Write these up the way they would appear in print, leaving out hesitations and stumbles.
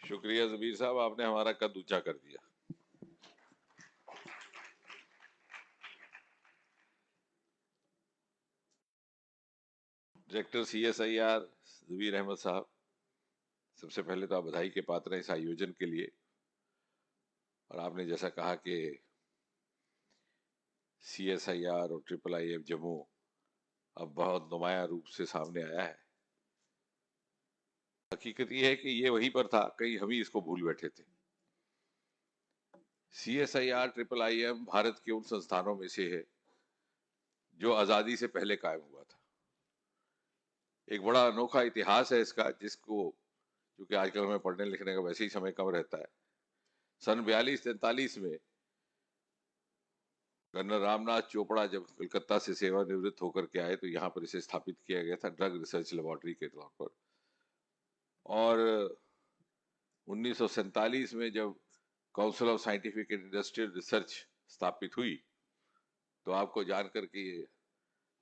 शुक्रिया जबीर साहब, आपने हमारा कद ऊंचा कर दिया। डायरेक्टर CSIR जबीर अहमद साहब, सबसे पहले तो आप बधाई के पात्र हैं इस आयोजन के लिए। और आपने जैसा कहा कि CSIR और IIIF जम्मू अब बहुत नुमाया रूप से सामने आया है। हकीकत ये है कि ये वहीं पर था, कहीं हम ही इसको भूल बैठे थे। CSIR IIIM भारत के उन संस्थानों में से है जो आजादी से पहले कायम हुआ था। एक बड़ा अनोखा इतिहास है इसका, जिसको क्योंकि आजकल हमें पढ़ने लिखने का वैसे ही समय कम रहता है। सन 42-43 में कर्नल रामनाथ चोपड़ा जब कलकत्ता से सेवानिवृत्त होकर के आए तो यहाँ पर इसे स्थापित किया गया था ड्रग रिसर्च लेबोरेटरी के तौर पर। और 1947 में जब council of scientific and industrial research स्थापित हुई तो आपको जानकर के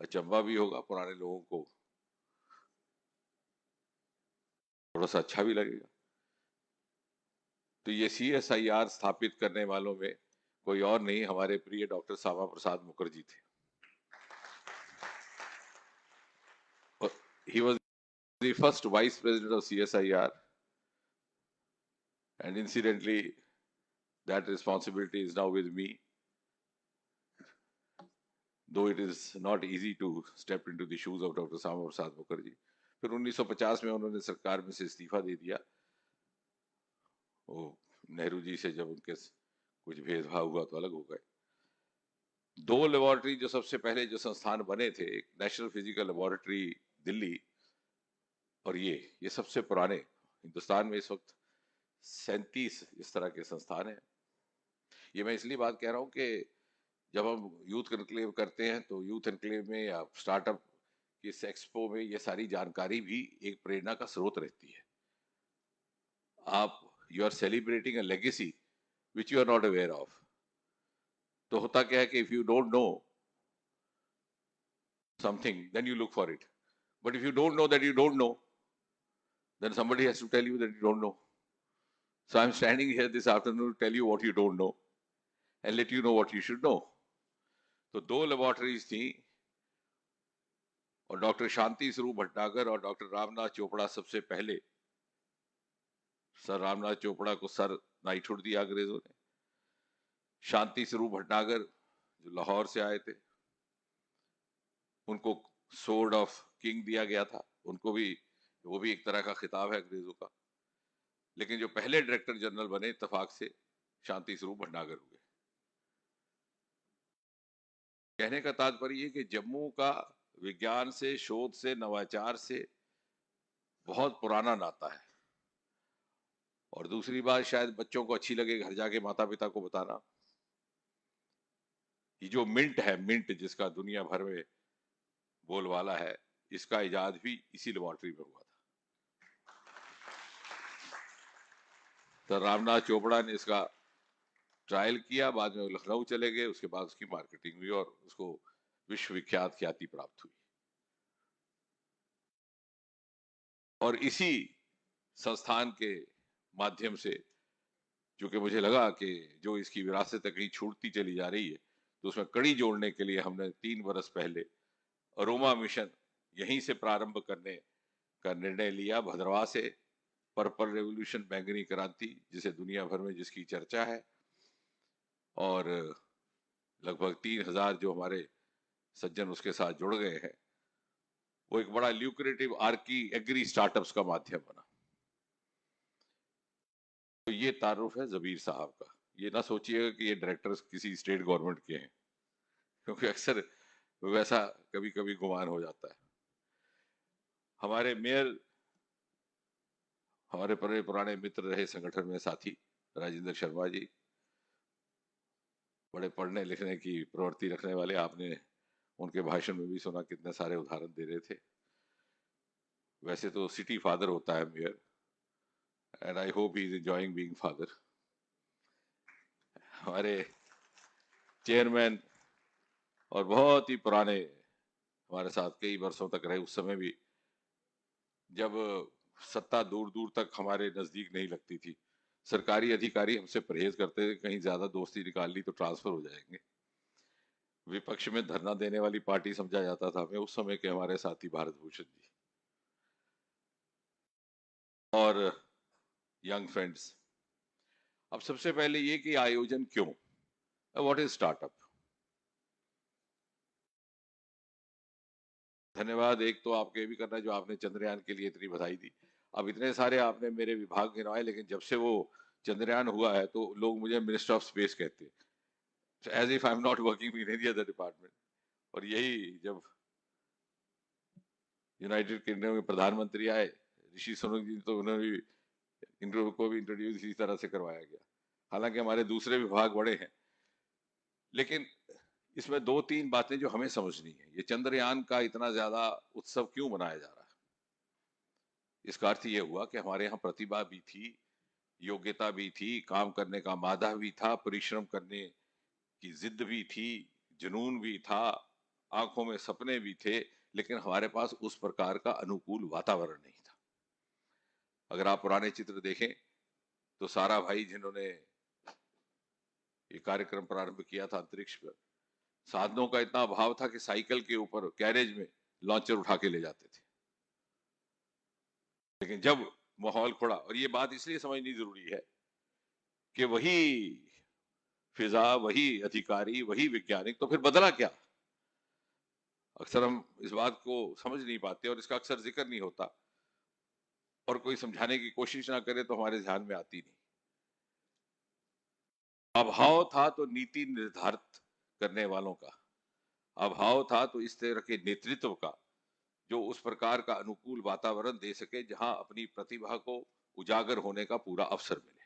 अचंभा भी होगा, पुराने लोगों को थोड़ा सा अच्छा भी लगेगा। तो ये CSIR स्थापित करने वालों में कोई और नहीं, हमारे प्रिय डॉक्टर श्यामा प्रसाद मुखर्जी थे। He was the first vice president of CSIR, and incidentally, that responsibility is now with me. Though it is not easy to step into the shoes of Dr. Syama Prasad Mukherjee. फिर 1950 में उन्होंने सरकार में से इस्तीफा दे दिया। वो नेहरू जी से जब उनके कुछ भेदभाव हुआ तो अलग हो गए। दो लेबोरेटरी जो सबसे पहले जो संस्थान बने थे, एक नेशनल फिजिकल लेबोरेटरी दिल्ली और ये सबसे पुराने, हिंदुस्तान में इस वक्त 37 इस तरह के संस्थान हैं। ये मैं इसलिए बात कह रहा हूँ कि जब हम यूथ एनक्लेव करते हैं तो यूथ एनक्लेव में या स्टार्टअप की इस एक्सपो में ये सारी जानकारी भी एक प्रेरणा का स्रोत रहती है। आप you are celebrating a legacy which you are not aware of. तो होता क्या है कि if you don't know something then you look for it, but if you don't know that you don't know then somebody has to tell you that you don't know. So I'm standing here this afternoon to tell you what you don't know and let you know what you should know. तो दो laboratories थी और doctor Shanti Swarup Bhatnagar और doctor Ramnath Chopra सबसे पहले। Sir Ramnath Chopra को sir knighthood दिया अंग्रेजों ने। शांति स्वरूप भटनागर जो लाहौर से आए थे उनको सोर्ड ऑफ किंग दिया गया था। उनको भी वो भी एक तरह का खिताब है अंग्रेजों का। लेकिन जो पहले डायरेक्टर जनरल बने इत्तेफाक से शांति स्वरूप भटनागर हुए। कहने का तात्पर्य कि जम्मू का विज्ञान से, शोध से, नवाचार से बहुत पुराना नाता है। और दूसरी बात शायद बच्चों को अच्छी लगे घर जाके माता पिता को बताना, ये जो मिंट है, मिंट जिसका दुनिया भर में बोलबाला है, इसका इजाद भी इसी लेबोरेटरी में हुआ था। तो रामनाथ चोपड़ा ने इसका ट्रायल किया, बाद में लखनऊ चले गए, उसके बाद उसकी मार्केटिंग हुई और उसको विश्वविख्यात ख्याति प्राप्त हुई। और इसी संस्थान के माध्यम से चूंकि मुझे लगा कि जो इसकी विरासत कहीं छूटती चली जा रही है तो उसमें कड़ी जोड़ने के लिए हमने 3 बरस पहले अरोमा मिशन यहीं से प्रारंभ करने का निर्णय लिया, भद्रवा से। पर्पल रेवोल्यूशन, बैंगनी क्रांति, जिसे दुनिया भर में जिसकी चर्चा है। और लगभग 3000 जो हमारे सज्जन उसके साथ जुड़ गए हैं, वो एक बड़ा ल्यूक्रेटिव आर्की एग्री स्टार्टअप्स का माध्यम बना। तो ये तारुफ है जबीर साहब का। ये ना सोचिएगा कि ये डायरेक्टर्स किसी स्टेट गवर्नमेंट के हैं, क्योंकि अक्सर वैसा कभी कभी गुमान हो जाता है। हमारे मेयर, हमारे बड़े पुराने मित्र रहे संगठन में साथी राजेंद्र शर्मा जी, बड़े पढ़ने लिखने की प्रवृत्ति रखने वाले। आपने उनके भाषण में भी सुना, कितने सारे उदाहरण दे रहे थे। वैसे तो सिटी फादर होता है mayor, and I hope he is enjoying being father. हमारे चेयरमैन और बहुत ही पुराने हमारे साथ कई वर्षों तक रहे, उस समय भी जब सत्ता दूर दूर तक हमारे नजदीक नहीं लगती थी। सरकारी अधिकारी हमसे परहेज करते थे, कहीं ज्यादा दोस्ती निकाल ली तो ट्रांसफर हो जाएंगे। विपक्ष में धरना देने वाली पार्टी समझा जाता था हमें उस समय के हमारे साथी भारत भूषण जी। और यंग फ्रेंड्स, अब सबसे पहले ये कि आयोजन क्यों, व्हाट इज स्टार्टअप। धन्यवाद एक तो आपके भी करना जो आपने चंद्रयान के लिए इतनी बधाई दी। अब इतने सारे आपने मेरे विभाग गिनवाए, लेकिन जब से वो चंद्रयान हुआ है तो लोग मुझे मिनिस्टर ऑफ स्पेस कहते हैं, as if I am not working in any other department. और यही जब यूनाइटेड किंगडम में प्रधानमंत्री आए ऋषि सुनक जी, तो उन्होंने भी इनको को भी इंट्रोड्यूस इसी तरह से करवाया गया। हालांकि हमारे दूसरे विभाग बड़े हैं, लेकिन इसमें दो तीन बातें जो हमें समझनी है। ये चंद्रयान का इतना ज्यादा उत्सव क्यों मनाया जा रहा है? इसका अर्थ ये हुआ कि हमारे यहाँ प्रतिभा भी थी, योग्यता भी थी, काम करने का मादा भी था, परिश्रम करने की जिद भी थी, जुनून भी था, आंखों में सपने भी थे, लेकिन हमारे पास उस प्रकार का अनुकूल वातावरण नहीं था। अगर आप पुराने चित्र देखें तो सारा भाई जिन्होंने ये कार्यक्रम प्रारंभ किया था अंतरिक्ष पर, साधनों का इतना अभाव था कि साइकिल के ऊपर कैरेज में लॉन्चर उठा के ले जाते थे। लेकिन जब माहौल खुला, और ये बात इसलिए समझनी जरूरी है कि वही फिजा, वही अधिकारी, वही वैज्ञानिक, तो फिर बदला क्या? अक्सर हम इस बात को समझ नहीं पाते और इसका अक्सर जिक्र नहीं होता, और कोई समझाने की कोशिश ना करे तो हमारे ध्यान में आती नहीं। अभाव था तो नीति निर्धारित करने वालों का, अभाव था तो इस तरह के नेतृत्व का जो उस प्रकार का अनुकूल वातावरण दे सके जहां अपनी प्रतिभा को उजागर होने का पूरा अवसर मिले।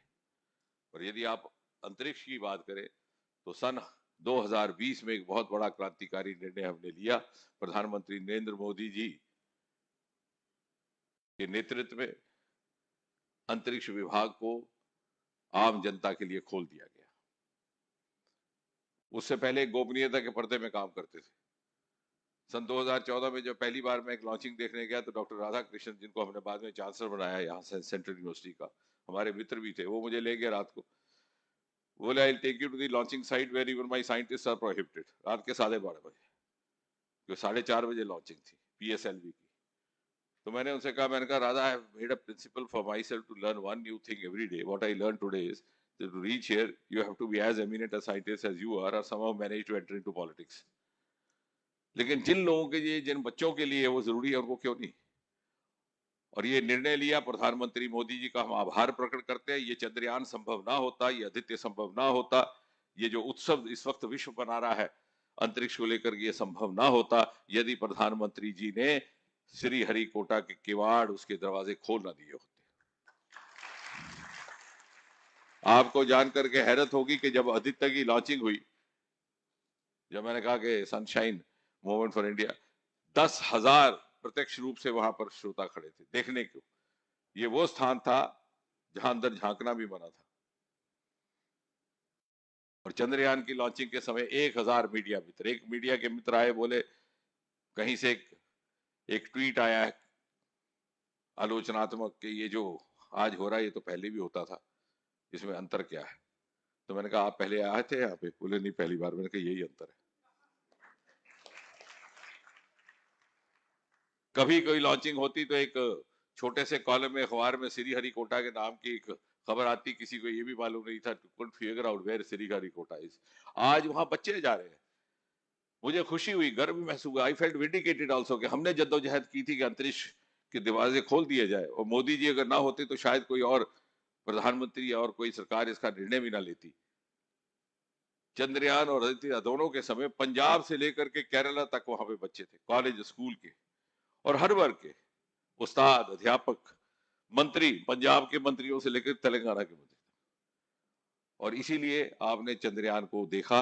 और यदि आप अंतरिक्ष की बात करें तो सन 2020 में एक बहुत बड़ा क्रांतिकारी निर्णय हमने लिया। प्रधानमंत्री नरेंद्र मोदी जी के नेतृत्व में अंतरिक्ष विभाग को आम जनता के लिए खोल दिया गया। उससे पहले गोपनीयता के पर्दे में काम करते थे। सन 2014 में जब पहली बार मैं एक लॉन्चिंग देखने गया तो डॉक्टर राधाकृष्णन, जिनको हमने बाद में चांसलर बनाया यहाँ से सेंट्रल यूनिवर्सिटी का, हमारे मित्र भी थे, वो मुझे ले गए रात को, बोले I take you to the launching site where even my scientist are prohibited. रात के 12:30 बजे, जो 4:30 बजे लॉन्चिंग थी पीएसएलवी की। तो मैंने उनसे कहा, मैंने कहा Radha, I have made a principle for myself to learn one new thing every day. What I learn today is to reach here you have to be as eminent a scientist as you are or somehow manage to enter into politics। लेकिन जिन लोगों के लिए, जिन बच्चों के लिए वो जरूरी है, उनको क्यों नहीं? और ये निर्णय लिया प्रधानमंत्री मोदी जी का, हम आभार प्रकट करते हैं। ये चंद्रयान संभव ना होता, ये आदित्य संभव ना होता, ये जो उत्सव इस वक्त विश्व मना रहा है अंतरिक्ष को लेकर, ये संभव ना होता यदि प्रधानमंत्री जी ने श्री हरिकोटा के किवाड़, उसके दरवाजे खोल ना दिए होते। आपको जानकर के हैरत होगी कि जब आदित्य की लॉन्चिंग हुई, जब मैंने कहा कि सनशाइन मूवमेंट फॉर इंडिया, 10,000 प्रत्यक्ष रूप से वहां पर श्रोता खड़े थे देखने को। ये वो स्थान था जहां अंदर झांकना भी मना था। और चंद्रयान की लॉन्चिंग के समय 1,000 मीडिया मित्र, एक मीडिया के मित्र आए, बोले कहीं से एक ट्वीट आया है आलोचनात्मक कि ये जो आज हो रहा है ये तो पहले भी होता था, इसमें अंतर क्या है? तो मैंने कहा आप पहले आए थे यहाँ पे? बोले नहीं, पहली बार। मैंने कहा यही अंतर है। कभी कोई लॉन्चिंग होती तो एक छोटे से कॉलम में अखबार में श्री हरिकोटा के नाम की एक खबर आती, किसी को ये भी मालूम नहीं था, could figure out where Sriharikota is. आज वहां बच्चे जा रहे हैं। मुझे खुशी हुई, गर्व महसूस हुआ। आई फेल्ट विंडिकेटेड आल्सो कि हमने जद्दोजहद की थी कि अंतरिक्ष के दरवाजे खोल दिए जाए, और मोदी जी अगर ना होते तो शायद कोई और प्रधानमंत्री और कोई सरकार इसका निर्णय भी ना लेती। चंद्रयान और आदित्य दोनों के समय पंजाब से लेकर के केरला तक वहां पे बच्चे थे, कॉलेज स्कूल के और हर वर्ग के, उस्ताद, अध्यापक, मंत्री, पंजाब के मंत्रियों से लेकर तेलंगाना के मंत्री। और इसीलिए आपने चंद्रयान को देखा,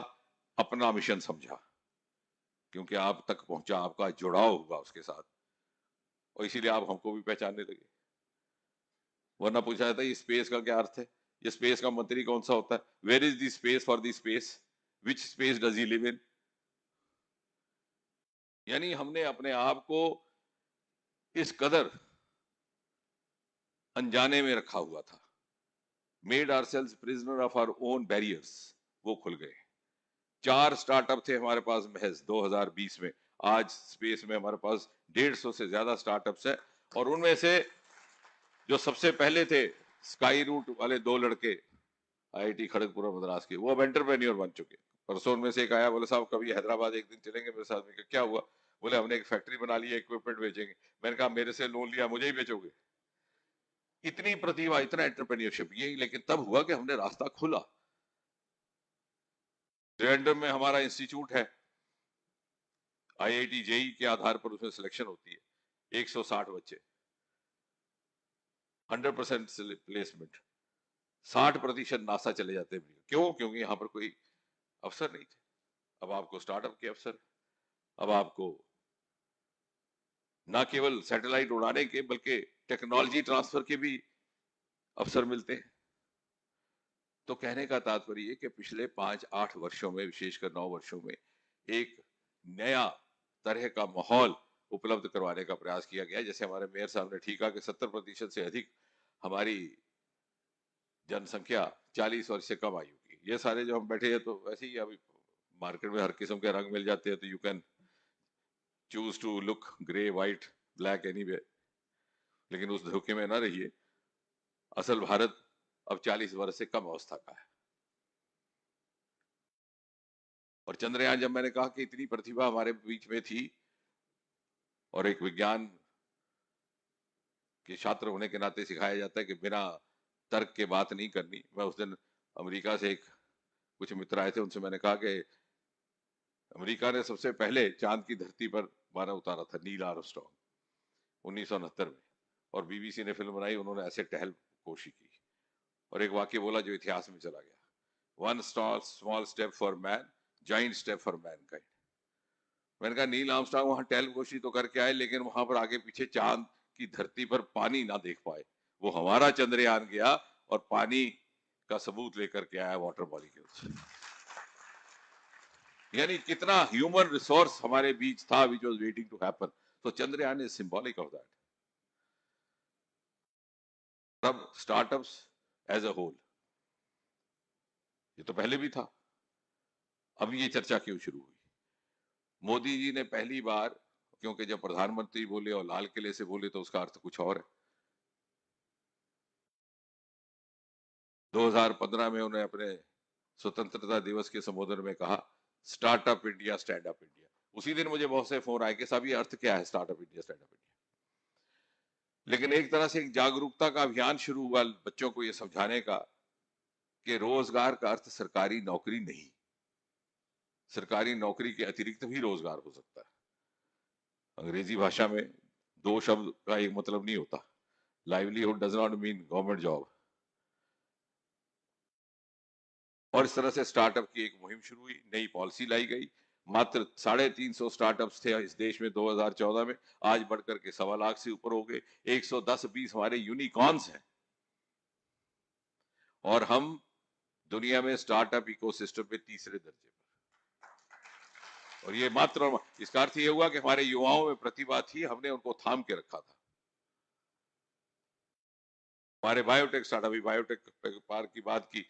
अपना मिशन समझा, क्योंकि आप तक पहुंचा, आपका जुड़ाव हुआ उसके साथ, और इसीलिए आप हमको भी पहचानने लगे। वरना पूछा जाता है ये स्पेस का क्या अर्थ है, ये स्पेस का मंत्री कौन सा होता है? Where is the space for the space, which space does he live in? यानी हमने अपने आप को इस कदर अनजाने में रखा हुआ था, made ourselves prisoner of our own barriers, वो खुल गए। 4 स्टार्टअप थे हमारे पास महज 2020 में। आज स्पेस में हमारे पास 150 से ज्यादा स्टार्टअप्स है, और उनमें से जो सबसे पहले थे स्काई रूट वाले 2 लड़के आईआईटी खड़गपुर और मद्रास के, वो अब एंटरप्रेन्योर बन चुके। परसों में से एक आया, बोले साहब कभी हैदराबाद एक दिन चलेंगे मेरे साथ में? क्या हुआ? बोले हमने एक फैक्ट्री बना ली है, इक्विपमेंट बेचेंगे। मैंने कहा मेरे से लोन लिया, मुझे ही बेचोगे? इतनी प्रतिभा, इतना एंटरप्रेन्योरशिप, यही लेकिन तब हुआ कि हमने रास्ता खोला। ट्रिवेंड्रम में हमारा इंस्टीट्यूट है, आईआईटी जेई के आधार पर उसमें सिलेक्शन होती है। 160 बच्चे, 100% प्लेसमेंट, 60% नासा चले जाते हैं। क्यों? क्योंकि यहाँ पर कोई अफसर नहीं थे। अब आपको स्टार्टअप के अफसर, अब आपको ना केवल सैटेलाइट उड़ाने के बल्कि टेक्नोलॉजी ट्रांसफर के भी अवसर मिलते हैं। तो कहने का तात्पर्य कि पिछले 5-8 वर्षों में, विशेषकर 9 वर्षों में, एक नया तरह का माहौल उपलब्ध करवाने का प्रयास किया गया। जैसे हमारे मेयर साहब ने ठीक कहा कि 70% से अधिक हमारी जनसंख्या 40 वर्ष से कम आयु की। ये सारे जो हम बैठे हैं तो वैसे ही अभी मार्केट में हर किस्म के रंग मिल जाते हैं, तो you can choose to look grey, white, black, anyway, लेकिन उस धोखे में ना रहिए। असल भारत अब 40 वर्ष से कम अवस्था का है। और चंद्रयान, जब मैंने कहा कि इतनी प्रतिभा हमारे बीच में थी, और एक विज्ञान के छात्र होने के नाते सिखाया जाता है कि बिना तर्क के बात नहीं करनी। मैं उस दिन अमेरिका से कुछ मित्र आए थे, उनसे मैंने कहा कि अमेरिका ने सबसे पहले चांद की धरती पर मानव उतारा था, नील आर्मस्ट्रांग, 1969 में। और बीबीसी ने फिल्म बनाई, उन्होंने ऐसे टहल कोशी की और एक वाक्य बोला जो इतिहास में चला गया, one small step for man, giant step for Mankind. मैंने कहा नील आर्मस्ट्रांग वहां टहल कोशी तो करके आए, लेकिन वहां पर आगे पीछे चांद की धरती पर पानी ना देख पाए। वो हमारा चंद्रयान गया और पानी का सबूत लेकर के आया वाटर मॉलिक्यूल्स। यानी कितना ह्यूमन रिसोर्स हमारे बीच था, which was waiting to happen. तो Chandrayaan is symbolic of that. अब स्टार्टअप्स एज अ होल, ये तो पहले भी था, अब ये चर्चा क्यों शुरू हुई? मोदी जी ने पहली बार, क्योंकि जब प्रधानमंत्री बोले और लाल किले से बोले तो उसका अर्थ कुछ और है। 2015 में उन्हें अपने स्वतंत्रता दिवस के संबोधन में कहा, startup India, stand up India. उसी दिन मुझे बहुत से फोन आए कि साहब ये अर्थ क्या है startup India, stand up India. लेकिन एक तरह से एक जागरूकता का अभियान शुरू हुआ बच्चों को ये समझाने का कि रोजगार का अर्थ सरकारी नौकरी नहीं, सरकारी नौकरी के अतिरिक्त भी रोजगार हो सकता है। अंग्रेजी भाषा में 2 शब्द का एक मतलब नहीं होता। Livelihood does not mean government job. और इस तरह से स्टार्टअप की एक मुहिम शुरू हुई, नई पॉलिसी लाई गई। मात्र 350 स्टार्टअप्स थे इस देश में 2014 में, आज बढ़कर के 1.25 लाख से ऊपर हो गए। 110-20 हमारे यूनिकॉर्न्स हैं, और हम दुनिया में स्टार्टअप इकोसिस्टम में तीसरे दर्जे पर। और ये मात्र, इसका अर्थ ये हुआ कि हमारे युवाओं में प्रतिभा थी, हमने उनको थाम के रखा था। हमारे बायोटेक स्टार्टअप, बायोटेक पार्क की बात की,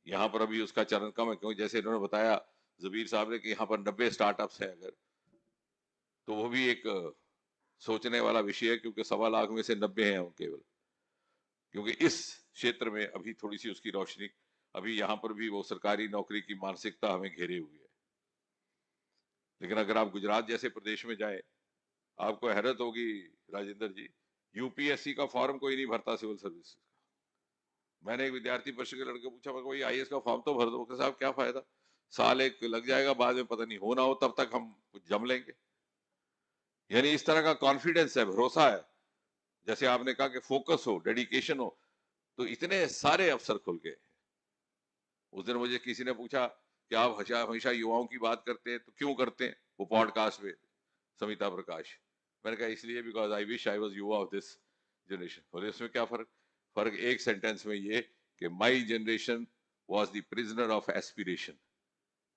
यहाँ पर अभी उसका चरण कम है, क्योंकि जैसे इन्होंने बताया जबीर साहब ने कि यहाँ पर 90 स्टार्टअप्स हैं अगर, तो वो भी एक सोचने वाला विषय है, क्योंकि 1.25 लाख में से 90 हैं केवल। क्योंकि इस क्षेत्र में अभी थोड़ी सी उसकी रोशनी, अभी यहाँ पर भी वो सरकारी नौकरी की मानसिकता हमें घेरे हुई है। लेकिन अगर आप गुजरात जैसे प्रदेश में जाए, आपको हैरत होगी राजेंद्र जी, यूपीएससी का फॉर्म कोई नहीं भरता सिविल सर्विस का। मैंने एक विद्यार्थी परिषद के लड़के पूछा, मैं कोई आईएएस का फॉर्म तो भर दो। साहब क्या फायदा, साल एक लग जाएगा, बाद में पता नहीं होना हो, तब तक हम कुछ जम लेंगे। यानी इस तरह का कॉन्फिडेंस है, भरोसा है। जैसे आपने कहा कि फोकस हो, डेडिकेशन हो, तो इतने सारे अवसर खुल गए। उस दिन मुझे किसी ने पूछा कि आप हमेशा युवाओं की बात करते हैं, तो क्यों करते हैं वो पॉडकास्ट में, समिता प्रकाश? मैंने कहा इसलिए because I wish I was युवा ऑफ दिस जनरेशन। बोले उसमें क्या फर्क? फर्क एक सेंटेंस में ये कि my generation was the prisoner of aspiration,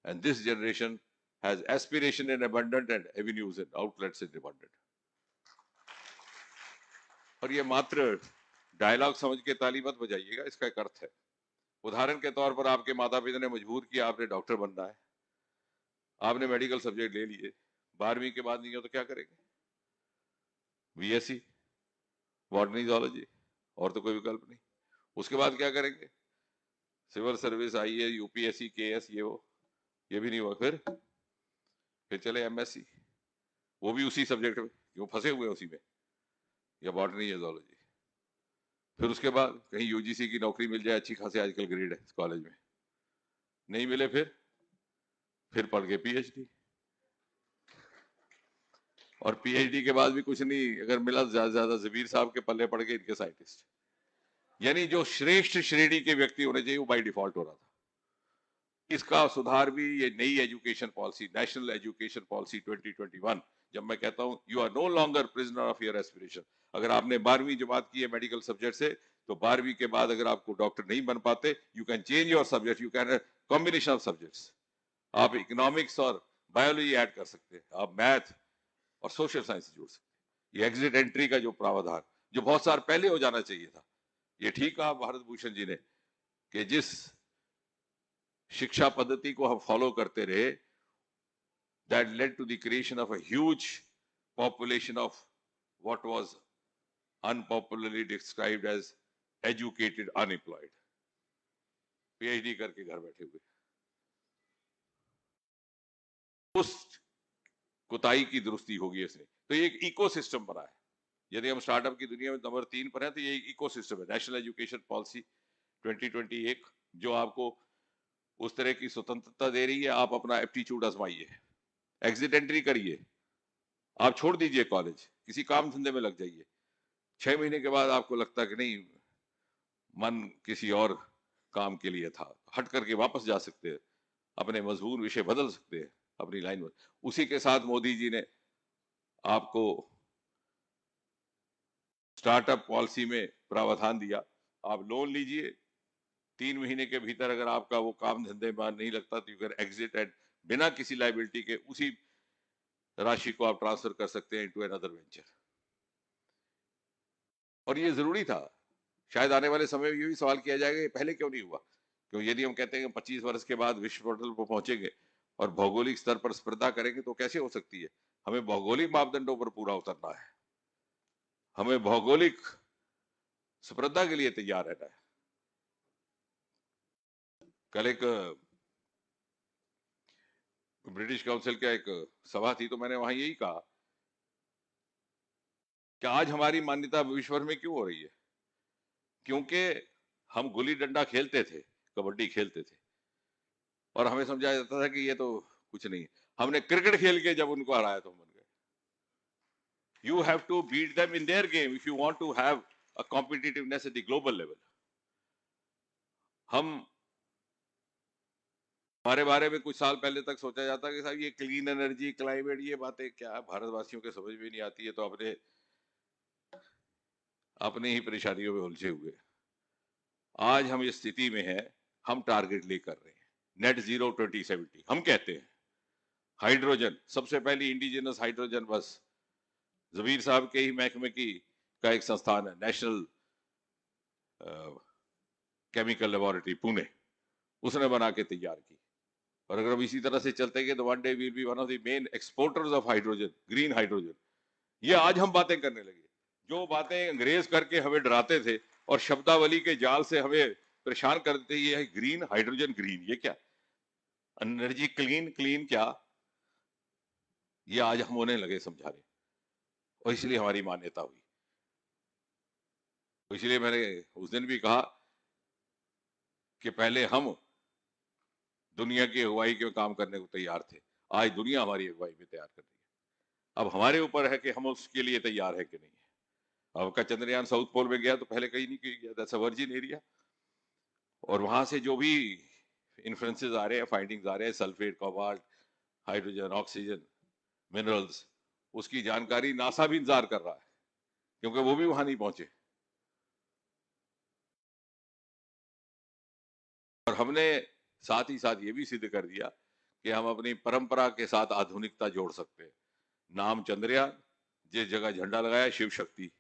and this generation has aspiration in abundant and avenues and outlets in abundant. और ये मात्र डायलॉग समझ के ताली मत बजाइएगा, इसका एक अर्थ है। उदाहरण के तौर पर आपके माता पिता ने मजबूर किया, आपने डॉक्टर बनना है, आपने मेडिकल सब्जेक्ट ले लिए, 12वीं के बाद नहीं हो तो क्या करेंगे? बीएससी बॉटनी जूलॉजी, और तो कोई विकल्प नहीं। उसके बाद क्या करेंगे? सिविल सर्विस, आईए, यूपीएससी, केएस, ये भी नहीं हुआ, फिर चले एमएससी, वो भी उसी सब्जेक्ट में, क्यों फंसे हुए उसी में, या बॉटनी या जूलॉजी। फिर उसके बाद कहीं यूजीसी की नौकरी मिल जाए, अच्छी खासी आजकल ग्रेड है कॉलेज में, नहीं मिले, फिर पढ़ के पीएचडी, और पीएचडी के बाद भी कुछ नहीं, अगर मिला ज्यादा से ज्यादा जबीर साहब के पल्ले पड़ गए इनके साइंटिस्ट। यानी जो श्रेष्ठ श्रेणी के व्यक्ति होने चाहिए वो बाई डिफॉल्ट हो रहा था। इसका सुधार भी ये नई education policy, national education policy 2021, जब मैं कहता हूं you are no longer prisoner of your aspiration. अगर आपने 12वीं जमात की है मेडिकल सब्जेक्ट से, तो 12वीं के बाद अगर आपको डॉक्टर नहीं बन पाते, you can change your subject, you can combination of subjects. आप इकोनॉमिक्स और बायोलॉजी ऐड कर सकते हैं, आप मैथ और सोशल साइंस जोड़ सकते हैं। ये एग्जिट एंट्री का जो प्रावधान, जो बहुत साल पहले हो जाना चाहिए था, ये ठीक कहा भारत भूषण जी ने कि जिस शिक्षा पद्धति को हम फॉलो करते रहे, that led to the creation of a huge population of what was unpopularly described as educated unemployed, PhD करके घर बैठे हुए। उस कुताई की दुरुस्ती होगी इसने, तो ये एक इकोसिस्टम बना है। यदि हम स्टार्टअप की दुनिया में नंबर 3 पर है, तो ये एक इकोसिस्टम है, नेशनल एजुकेशन पॉलिसी 2021, जो आपको उस तरह की स्वतंत्रता दे रही है। आप अपना एप्टीट्यूड आजमाइए, एग्जिट एंट्री करिए, आप छोड़ दीजिए कॉलेज, किसी काम धंधे में लग जाइए। 6 महीने के बाद आपको लगता कि नहीं, मन किसी और काम के लिए था, हट करके वापस जा सकते हैं, अपने मजबूर विषय बदल सकते हैं, अपनी लाइन में। उसी के साथ मोदी जी ने आपको स्टार्टअप पॉलिसी में प्रावधान दिया, आप लोन लीजिए, 3 महीने के भीतर अगर आपका वो काम धंधे में नहीं लगता तो यू कैन एग्जिट, एंड बिना किसी लाइबिलिटी के उसी राशि को आप ट्रांसफर कर सकते हैं इनटू अनदर वेंचर। और ये जरूरी था। शायद आने वाले समय में ये भी सवाल किया जाएगा, ये पहले क्यों नहीं हुआ? क्यों यदि हम कहते हैं कि 25 वर्ष के बाद विश्व पटल पर पहुंचेंगे और भौगोलिक स्तर पर स्पर्धा करेंगे, तो कैसे हो सकती है? हमें भौगोलिक मापदंडों पर पूरा उतरना है, हमें भौगोलिक स्पर्धा के लिए तैयार रहना है। कल एक ब्रिटिश काउंसिल का एक सभा थी, तो मैंने वहां यही कहा कि आज हमारी मान्यता विश्व भर में क्यों हो रही है? क्योंकि हम गुल्ली डंडा खेलते थे, कबड्डी खेलते थे, और हमें समझाया जाता था कि ये तो कुछ नहीं है। हमने क्रिकेट खेल के जब उनको हराया तो हम बन गए। You have to beat them in their game if you want to have a competitiveness at the global level. हम हमारे बारे में कुछ साल पहले तक सोचा जाता कि साहब ये क्लीन एनर्जी, क्लाइमेट, ये बातें क्या भारतवासियों के समझ में नहीं आती है, तो अपने अपने ही परेशानियों में उलझे हुए। आज हम इस स्थिति में हैं, हम टारगेट लेकर रहे हैं नेट जीरो 2070। हम कहते हैं हाइड्रोजन, सबसे पहली इंडिजिनस हाइड्रोजन बस जबीर साहब के ही महकमे की का एक संस्थान है, नेशनल केमिकल लेबोरेटरी पुणे, उसने बना के तैयार की। और अगर हम इसी तरह से चलते गए तो one day will be one of the main exporters of hydrogen, green hydrogen. ये आज हम बातें करने लगे। जो बातें अंग्रेज करके हमें डराते थे और शब्दावली के जाल से हमें परेशान करते, ये है ग्रीन हाइड्रोजन, ग्रीन ये क्या, एनर्जी क्लीन, क्लीन क्या, ये आज हम होने लगे समझाने, और इसलिए हमारी मान्यता हुई। तो इसलिए मैंने उस दिन भी कहा कि पहले हम दुनिया की अगुवाई के काम करने को तैयार थे, आज दुनिया हमारी अगुवाई में तैयार कर रही है। अब हमारे ऊपर है कि हम उसके लिए तैयार है कि नहीं है। अब का चंद्रयान साउथ पोल में गया तो पहले कहीं नहीं गया, दैट्स अ वर्जिन एरिया, और वहां से जो भी इन्फ्लुएंसेस आ रहे हैं, फाइंडिंग्स आ रहे हैं, sulphate, cobalt, hydrogen, oxygen, minerals, उसकी जानकारी नासा भी इंतजार कर रहा है, क्योंकि वो भी वहां नहीं पहुंचे। और हमने साथ ही साथ ये भी सिद्ध कर दिया कि हम अपनी परंपरा के साथ आधुनिकता जोड़ सकते हैं। नाम चंद्रयान, जिस जगह झंडा लगाया शिव शक्ति,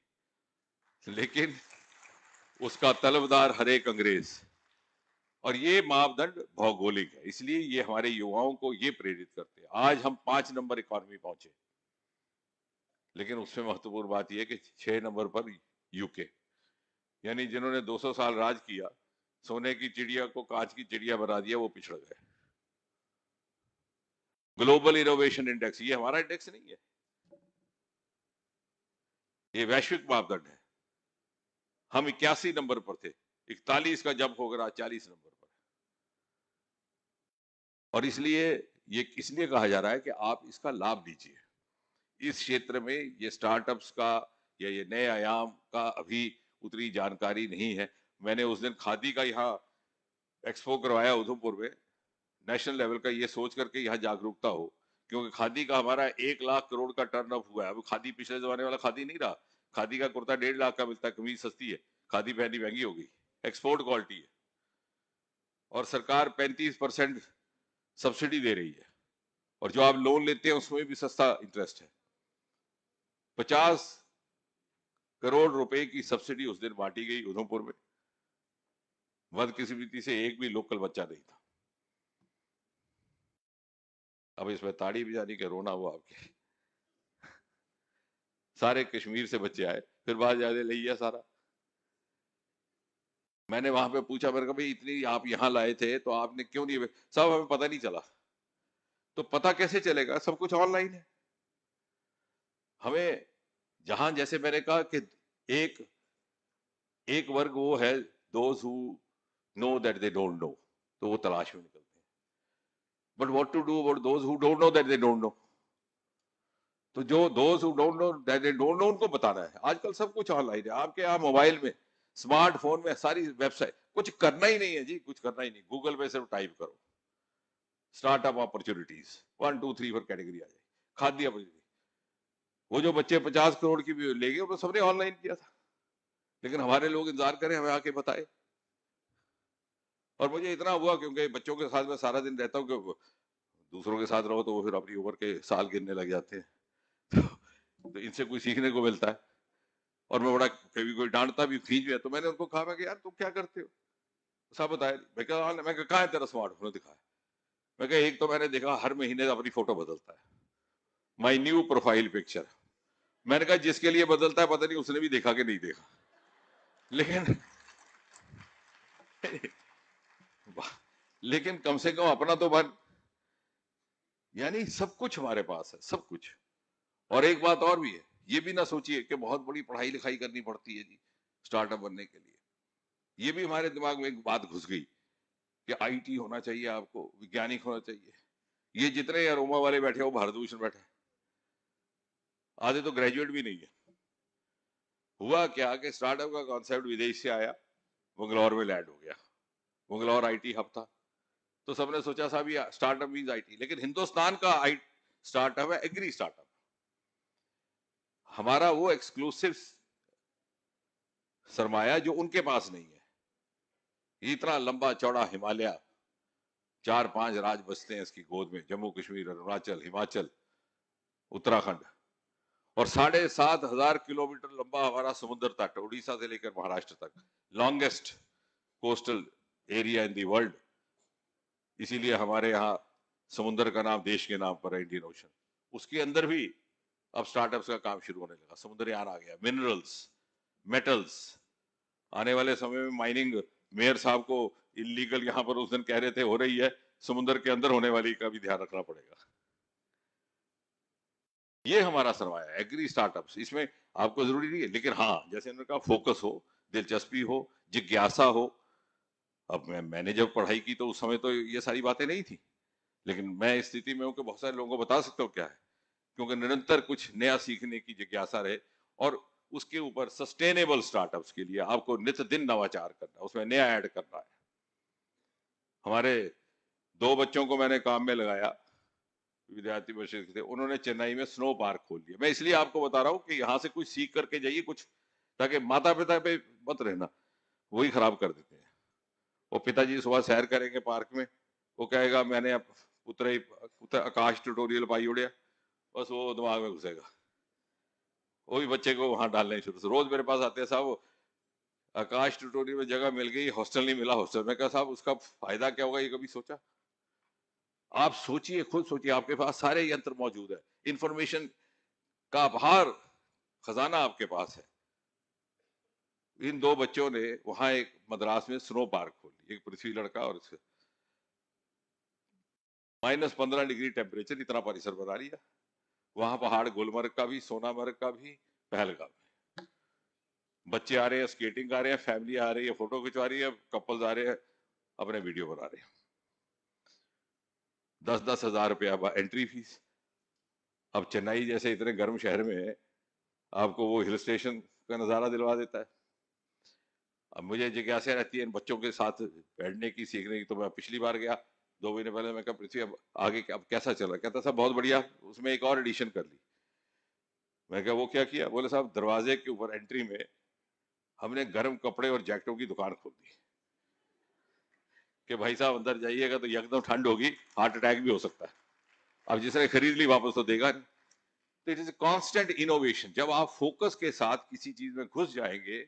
लेकिन उसका तलबदार हर एक अंग्रेज। और ये मापदंड भौगोलिक है, इसलिए ये हमारे युवाओं को ये प्रेरित करते हैं। आज हम 5 नंबर इकोनॉमी पहुंचे, लेकिन उसमें महत्वपूर्ण बात यह कि 6 नंबर पर यूके, यानी जिन्होंने 200 साल राज किया, सोने की चिड़िया को कांच की चिड़िया बना दिया, वो पिछड़ गए। ग्लोबल इनोवेशन इंडेक्स, ये हमारा इंडेक्स नहीं है, ये वैश्विक मापदंड है। हम 81 नंबर पर थे, 41 का जंप होकर आज 40 नंबर पर। और इसलिए ये इसलिए कहा जा रहा है कि आप इसका लाभ लीजिए। इस क्षेत्र में ये स्टार्टअप्स का या ये नए आयाम का अभी उतनी जानकारी नहीं है। मैंने उस दिन खादी का यहाँ एक्सपो करवाया उधमपुर में, नेशनल लेवल का, ये सोच करके यहाँ जागरूकता हो, क्योंकि खादी का हमारा 1 लाख करोड़ का टर्न अप हुआ है। अब खादी पिछले जमाने वाला खादी नहीं रहा। खादी का कुर्ता 1.5 लाख का मिलता है, कमीज सस्ती है, खादी पहनी महंगी हो गई, एक्सपोर्ट क्वालिटी है। और सरकार 35% सब्सिडी दे रही है, और जो आप लोन लेते हैं उसमें भी सस्ता इंटरेस्ट है। 50 करोड़ रुपए की सब्सिडी उस दिन बांटी गई उधमपुर में। बदकिस्मती से एक भी लोकल बच्चा नहीं था। अब इसमें ताड़ी भी जानी के रोना हुआ आपके। सारे कश्मीर से बच्चे आए, फिर बाहर जाने ले लिया सारा। मैंने वहां पे पूछा, मैंने कहा भाई इतनी आप यहाँ लाए थे तो आपने क्यों नहीं, सब हमें पता नहीं चला। तो पता कैसे चलेगा, सब कुछ ऑनलाइन है। हमें जहां, जैसे मैंने कहा कि एक एक वर्ग वो है, those who know that they don't know, तो वो तलाश में निकलते हैं। But what to do about those who don't know that they don't know? तो जो those who don't know that they don't know, उनको बताना है। आजकल सब कुछ ऑनलाइन है, आपके यहाँ मोबाइल में, स्मार्टफोन में सारी वेबसाइट, कुछ करना ही नहीं है जी, कुछ करना ही नहीं। गूगल पे सिर्फ टाइप करो स्टार्टअप अपॉर्चुनिटीज, 1 2 3 पर कैटेगरी आ जाएगी, खाद्य अपॉर्चुनिटी। वो जो बच्चे 50 करोड़ की भी ले गए, वो सबने ऑनलाइन किया था, लेकिन हमारे लोग इंतजार करें हमें आके बताए। और मुझे इतना हुआ, क्योंकि बच्चों के साथ मैं सारा दिन रहता हूँ, कि दूसरों के साथ रहो तो वो फिर अपनी उम्र के साल गिनने लग जाते हैं। तो इनसे कुछ सीखने को मिलता है। और मैं बड़ा, कभी कोई डांटता भी, खींच भी है, तो मैंने उनको कहा, मैं कि यार तुम क्या करते हो, सब बताया। मैं कहा है तेरा स्मार्टफोन दिखाया। मैं कहा एक तो मैंने देखा हर महीने अपनी फोटो बदलता है, माई न्यू प्रोफाइल पिक्चर। मैंने कहा जिसके लिए बदलता है पता नहीं उसने भी देखा कि नहीं देखा, लेकिन लेकिन कम से कम अपना तो बन। यानी सब कुछ हमारे पास है, सब कुछ। और एक बात और भी है, ये भी ना सोचिए कि बहुत बड़ी पढ़ाई लिखाई करनी पड़ती है जी स्टार्टअप बनने के लिए। ये भी हमारे दिमाग में एक बात घुस गई कि आईटी होना चाहिए, आपको वैज्ञानिक होना चाहिए। ये जितने अरोमा वाले बैठे हो, भारत भूषण बैठे, आधे तो ग्रेजुएट भी नहीं है। हुआ क्या कि स्टार्टअप का कॉन्सेप्ट विदेश से आया, बंगलौर में लैंड हो गया। बंगलौर आईटी हब था, तो सबने सोचा साहब ये स्टार्टअप मींस आईटी, लेकिन हिंदुस्तान का आई स्टार्टअप है एग्री स्टार्टअप। हमारा वो एक्सक्लूसिव सरमाया जो उनके पास नहीं है। इतना लंबा चौड़ा हिमालय, 4 5 राज्य बसते हैं इसकी गोद में, जम्मू कश्मीर, अरुणाचल, हिमाचल, उत्तराखंड। और 7,500 किलोमीटर लंबा हमारा समुद्र तट, उड़ीसा से लेकर महाराष्ट्र तक, longest coastal area in the world. इसीलिए हमारे यहाँ समुद्र का नाम देश के नाम पर है, इंडियन ओशन। उसके अंदर भी अब स्टार्टअप्स का काम शुरू होने लगा। समुद्रयान आ गया, मिनरल्स, मेटल्स। आने वाले समय में माइनिंग, मेयर साहब को इलीगल यहाँ पर उस दिन कह रहे थे हो रही है, समुद्र के अंदर होने वाली का भी ध्यान रखना पड़ेगा। ये हमारा सरमाया एग्री स्टार्टअप्स। इसमें आपको जरूरी नहीं है, लेकिन हाँ जैसे उन्होंने कहा, फोकस हो, दिलचस्पी हो, जिज्ञासा हो। अब मैंने जब पढ़ाई की तो उस समय तो ये सारी बातें नहीं थी, लेकिन मैं इस स्थिति में हूं कि बहुत सारे लोगों को बता सकता हूँ क्या है, क्योंकि निरंतर कुछ नया सीखने की जिज्ञासा रहे। और उसके ऊपर सस्टेनेबल स्टार्टअप्स के लिए आपको नित्य दिन नवाचार करना, उसमें नया ऐड करना है। हमारे 2 बच्चों को मैंने काम में लगाया, विद्यार्थी परिषद के थे, उन्होंने चेन्नई में स्नो पार्क खोल दिया। मैं इसलिए आपको बता रहा हूँ कि यहाँ से कुछ सीख करके जाइए कुछ, ताकि माता पिता पे मत रहना, वही खराब कर देते हैं। वो पिताजी सुबह सैर करेंगे पार्क में, वो कहेगा मैंने पुत्र आकाश ट्यूटोरियल पाई उड़िया, बस वो दिमाग में घुसेगा। वो भी बच्चे को वहां डालने शुरू से, रोज मेरे पास आते हैं साहब, आकाश ट्यूटोरियल में जगह मिल गई, हॉस्टल नहीं मिला हॉस्टल। मैं कहा साहब उसका फायदा क्या होगा, ये कभी सोचा? आप सोचिए, खुद सोचिए, आपके पास सारे यंत्र मौजूद है, इंफॉर्मेशन का अपार खजाना आपके पास है। इन दो बच्चों ने वहां एक मद्रास में स्नो पार्क खोली, एक पृथ्वी लड़का और -15 डिग्री टेम्परेचर, इतना परिसर बना लिया। वहां पहाड़, गुलमर्ग का भी, सोनामर्ग का भी, पहलगाम भी। बच्चे आ रहे हैं, स्केटिंग आ रहे हैं, फैमिली आ रही है, फोटो खिंचवा रही है, कपल्स आ रहे हैं, अपने वीडियो बना रहे हैं। 10-10 हजार रुपया एंट्री फीस। अब चेन्नई जैसे इतने गर्म शहर में आपको वो हिल स्टेशन का नजारा दिलवा देता है। अब मुझे जिज्ञासा रहती है इन बच्चों के साथ बैठने की, सीखने की। तो मैं पिछली बार गया 2 महीने पहले, मैं कहा पृथ्वी अब आगे अब कैसा चल रहा? कहता साहब बहुत बढ़िया, उसमें एक और एडिशन कर ली। मैं कहा वो क्या किया? बोले साहब दरवाजे के ऊपर एंट्री में हमने गर्म कपड़े और जैकेटों की दुकान खोल दी कि भाई साहब अंदर जाइएगा तो एकदम ठंड होगी, हार्ट अटैक भी हो सकता है। अब जिसने खरीद ली वापस तो देगा नहीं। तो इट इज कांस्टेंट इनोवेशन। जब आप फोकस के साथ किसी चीज में घुस जाएंगे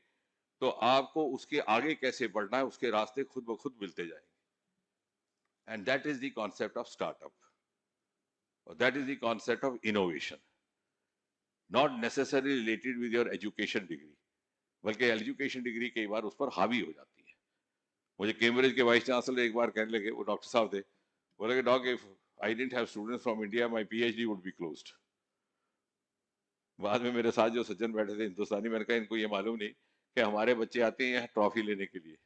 तो आपको उसके आगे कैसे बढ़ना है उसके रास्ते खुद ब खुद मिलते जाएंगे। And that is the concept of startup, और that is the concept of innovation, not necessarily related with your education degree, बल्कि एजुकेशन डिग्री कई बार उस पर हावी हो जाती है। मुझे कैम्ब्रिज के वाइस चांसलर एक बार कहने लगे, वो डॉक्टर साहब थे, बोले कि doc if I didn't have students from India my PhD would be closed. बाद में मेरे साथ जो सज्जन बैठे थे हिंदुस्तानी, मैंने कहा इनको ये मालूम नहीं कि हमारे बच्चे आते हैं यहाँ ट्रॉफी लेने के लिए,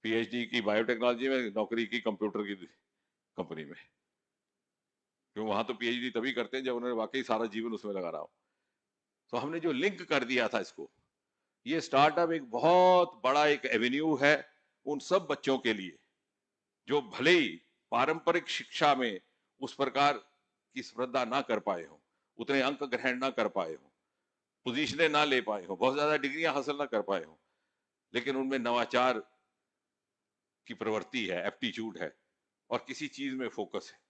पीएचडी की बायोटेक्नोलॉजी में, नौकरी की कंप्यूटर की कंपनी में। क्यों? वहां तो पीएचडी तभी करते हैं जब उन्होंने वाकई सारा जीवन उसमें लगा रहा हो। तो हमने जो लिंक कर दिया था इसको, ये स्टार्टअप एक बहुत बड़ा एक एवेन्यू है उन सब बच्चों के लिए जो भले ही पारंपरिक शिक्षा में उस प्रकार की स्पर्धा ना कर पाए हो, उतने अंक ग्रहण ना कर पाए हो, पोजीशनें ना ले पाए हो, बहुत ज्यादा डिग्रियां हासिल ना कर पाए हो, लेकिन उनमें नवाचार की प्रवृत्ति है, एप्टीट्यूड है, और किसी चीज में फोकस है।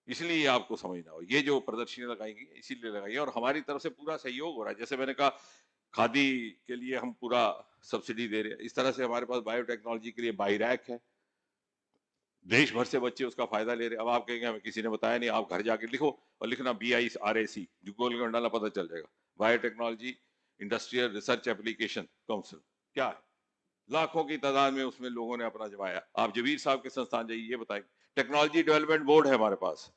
इसलिए आपको समझना हो, ये जो प्रदर्शनी लगाएंगी इसीलिए लगाई है, और हमारी तरफ से पूरा सहयोग हो रहा है। जैसे मैंने कहा खादी के लिए हम पूरा सब्सिडी दे रहे हैं, इस तरह से हमारे पास बायोटेक्नोलॉजी के लिए बाईरैक है, देश भर से बच्चे उसका फायदा ले रहे हैं। अब आप कहेंगे हमें किसी ने बताया नहीं, आप घर जाके लिखो और लिखना BIRAC, जो गोल में डाला पता चल जाएगा, biotechnology industrial research application council. क्या है? लाखों की तादाद में उसमें लोगों ने अपना जमाया। आप जबीर साहब के संस्थान जाइए, ये बताएंगे। टेक्नोलॉजी डेवलपमेंट बोर्ड है हमारे पास।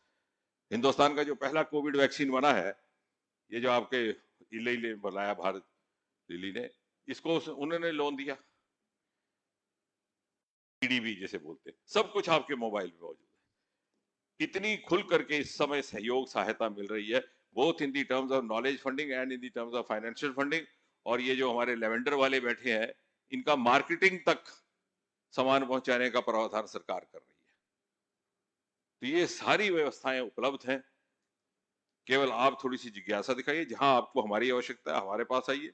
हिंदुस्तान का जो पहला कोविड वैक्सीन बना है, ये जो आपके इले इले बनाया भारत लिली ने, इसको उन्होंने लोन दिया। PDB जैसे बोलते हैं, सब कुछ आपके मोबाइल में मौजूद है। कितनी खुल करके इस समय सहयोग सहायता मिल रही है, both in the terms of knowledge funding and in the terms of financial funding. और ये जो हमारे लेवेंडर वाले बैठे हैं, इनका मार्केटिंग तक सामान पहुंचाने का प्रावधान सरकार कर रही है। तो ये सारी व्यवस्थाएं उपलब्ध हैं, केवल आप थोड़ी सी जिज्ञासा दिखाइए। जहां आपको हमारी आवश्यकता है हमारे पास आइए,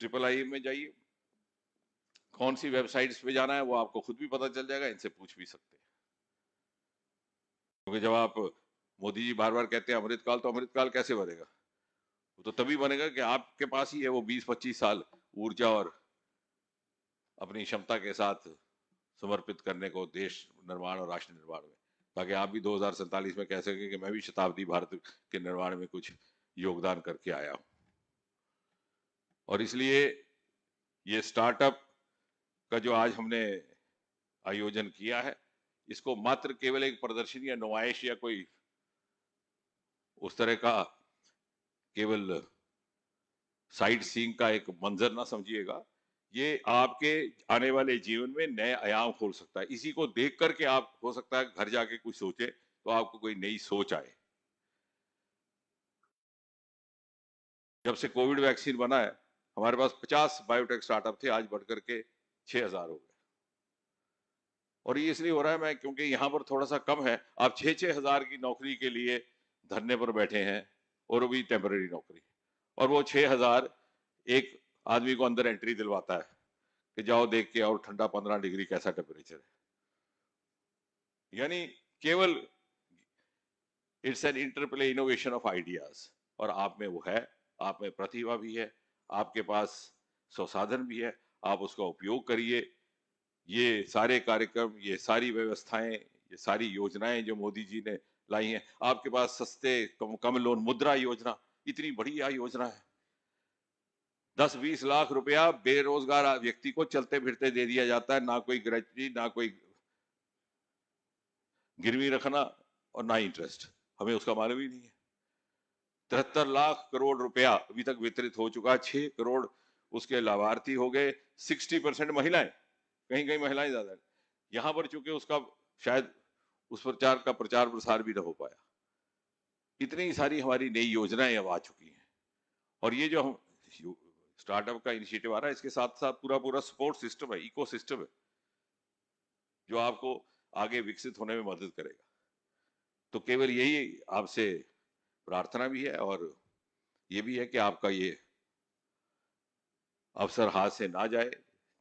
IIII में जाइए, कौन सी वेबसाइट्स पे जाना है वो आपको खुद भी पता चल जाएगा, इनसे पूछ भी सकते हैं। क्योंकि जब आप, मोदी जी बार बार कहते हैं अमृतकाल, तो अमृतकाल कैसे बनेगा? वो तो तभी बनेगा कि आपके पास ही है वो 20-25 साल ऊर्जा और अपनी क्षमता के साथ समर्पित करने को देश निर्माण और राष्ट्र निर्माण में, ताकि आप भी 2047 में कह सकें कि मैं भी शताब्दी भारत के निर्माण में कुछ योगदान करके आया हूं। और इसलिए ये स्टार्टअप का जो आज हमने आयोजन किया है, इसको मात्र केवल एक प्रदर्शनी या नुमाइश या कोई उस तरह का केवल साइट सीइंग का एक मंजर ना समझिएगा। ये आपके आने वाले जीवन में नए आयाम खोल सकता है। इसी को देख करके आप हो सकता है घर जाके कुछ सोचे तो आपको कोई नई सोच आए। जब से कोविड वैक्सीन बना है, हमारे पास 50 बायोटेक स्टार्टअप थे, आज बढ़कर के 6000 हो गए। और ये इसलिए हो रहा है, मैं क्योंकि यहाँ पर थोड़ा सा कम है। आप 6-6 हजार की नौकरी के लिए धरने पर बैठे हैं, और वो भी टेम्पररी नौकरी। और वो 6000 एक आदमी को अंदर एंट्री दिलवाता है कि जाओ देख के और ठंडा 15 डिग्री कैसा टेम्परेचर है। यानी केवल it's an interplay innovation of ideas. और आप में वो है, आप में प्रतिभा भी है, आपके पास संसाधन भी है, आप उसका उपयोग करिए। ये सारे कार्यक्रम, ये सारी व्यवस्थाएं, ये सारी योजनाएं जो मोदी जी ने लाई हैं, आपके पास सस्ते कम लोन मुद्रा योजना, इतनी बढ़िया योजना है। 10-20 लाख रुपया बेरोजगार व्यक्ति को चलते फिरते दे दिया जाता है, ना कोई ग्रेच्युटी, ना कोई गिरवी रखना और ना इंटरेस्ट, हमें उसका मालूम ही नहीं है। 73 लाख करोड़ रुपया अभी तक वितरित हो चुका, 6 करोड़ उसके लाभार्थी हो गए, 60% महिलाएं, कहीं कहीं महिलाएं ज्यादा है। यहां पर चूंकि उसका शायद उस प्रचार का प्रचार प्रसार भी न हो पाया। इतनी सारी हमारी नई योजनाएं अब आ चुकी हैं, और ये जो हम स्टार्टअप का इनिशिएटिव आ रहा है, इसके साथ साथ पूरा पूरा सपोर्ट सिस्टम है, इको सिस्टम है, जो आपको आगे विकसित होने में मदद करेगा। तो केवल यही आपसे प्रार्थना भी है, और ये भी है कि आपका ये अवसर हाथ से ना जाए।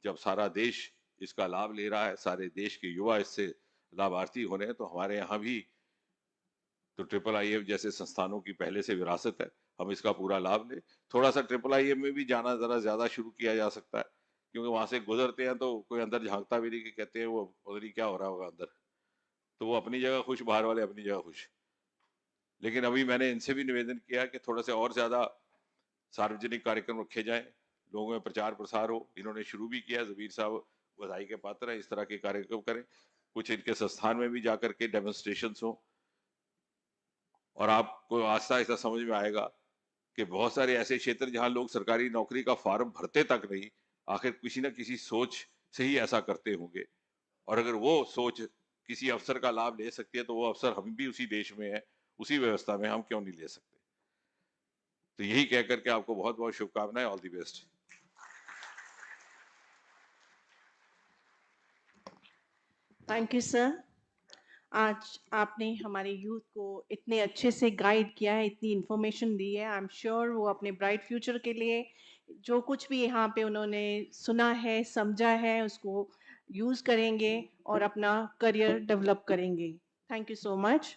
जब सारा देश इसका लाभ ले रहा है, सारे देश के युवा इससे लाभार्थी हो रहे हैं, तो हमारे यहाँ भी तो IIIF जैसे संस्थानों की पहले से विरासत है, हम इसका पूरा लाभ लें। थोड़ा सा IIIF में भी जाना जरा ज्यादा शुरू किया जा सकता है, क्योंकि वहां से गुजरते हैं तो कोई अंदर झांकता भी नहीं, कि कहते हैं वो पता नहीं क्या हो रहा होगा अंदर, तो वो अपनी जगह खुश, बाहर वाले अपनी जगह खुश। लेकिन अभी मैंने इनसे भी निवेदन किया कि थोड़ा से और ज्यादा सार्वजनिक कार्यक्रम रखे जाएं, लोगों में प्रचार प्रसार हो। इन्होंने शुरू भी किया, जबीर साहब बधाई के पात्र है, इस तरह के कार्यक्रम करें, कुछ इनके संस्थान में भी जाकर के डेमोन्स्ट्रेशन हो, और आपको आस्ता आस्ता समझ में आएगा कि बहुत सारे ऐसे क्षेत्र जहां लोग सरकारी नौकरी का फॉर्म भरते तक नहीं, आखिर किसी न किसी सोच से ही ऐसा करते होंगे। और अगर वो सोच किसी अवसर का लाभ ले सकती है, तो वो अवसर हम भी उसी देश में है, उसी व्यवस्था में, हम क्यों नहीं ले सकते। तो यही कह करके आपको बहुत बहुत शुभकामनाएं, all the best. Thank you sir. आज आपने हमारे यूथ को इतने अच्छे से गाइड किया है, इतनी इन्फॉर्मेशन दी है। आई एम श्योर वो अपने ब्राइट फ्यूचर के लिए जो कुछ भी यहाँ पे उन्होंने सुना है, समझा है, उसको यूज़ करेंगे और अपना करियर डेवलप करेंगे। Thank you so much.